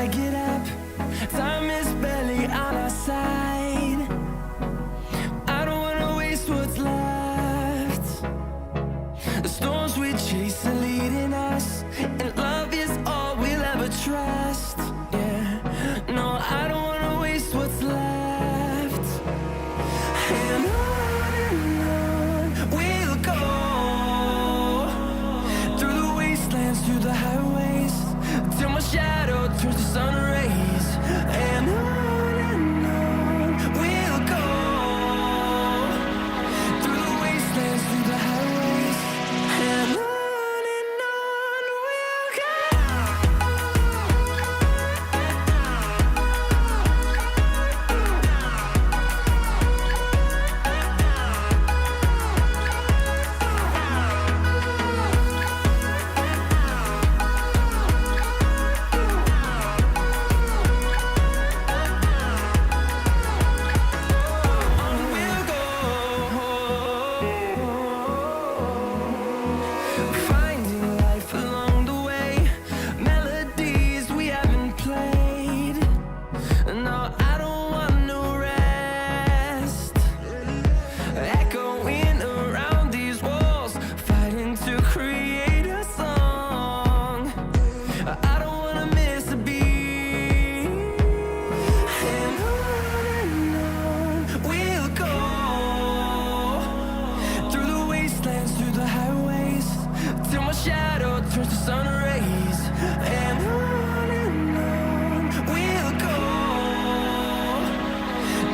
I get up, time is barely on our side. I don't wanna waste what's left. The storms we chase are leading us, and love is all we'll ever trust. Yeah, no, I don't wanna waste what's left. And on we'll go, through the wastelands, through the highways, till my shadow turns to sun rays. And on we'll go, through the wastelands, through the highways, and on we'll go. Finding life along the way, melodies we haven't played. No, I don't want no rest. Echoing around these walls, fighting to create a song. I don't wanna miss a beat. And on we'll go, through the wastelands, through the highways, till my shadow turns to sun rays. And on we'll go,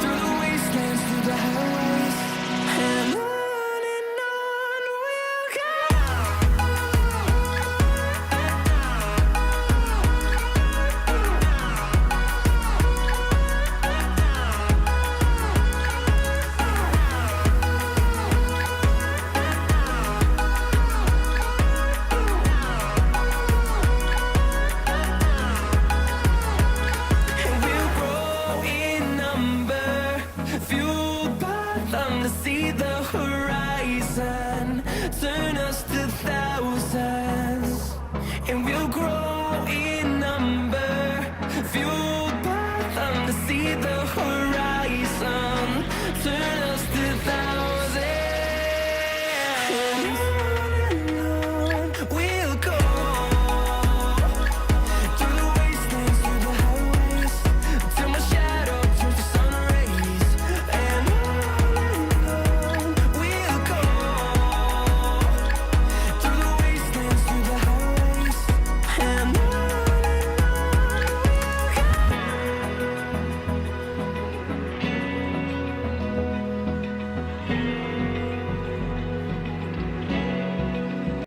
through the wastelands, through the highways, and on we'll go. And we'll grow in number, fueled by them to see the horizon, turn us to thousands. And we'll grow in number, fueled by them to see the horizon.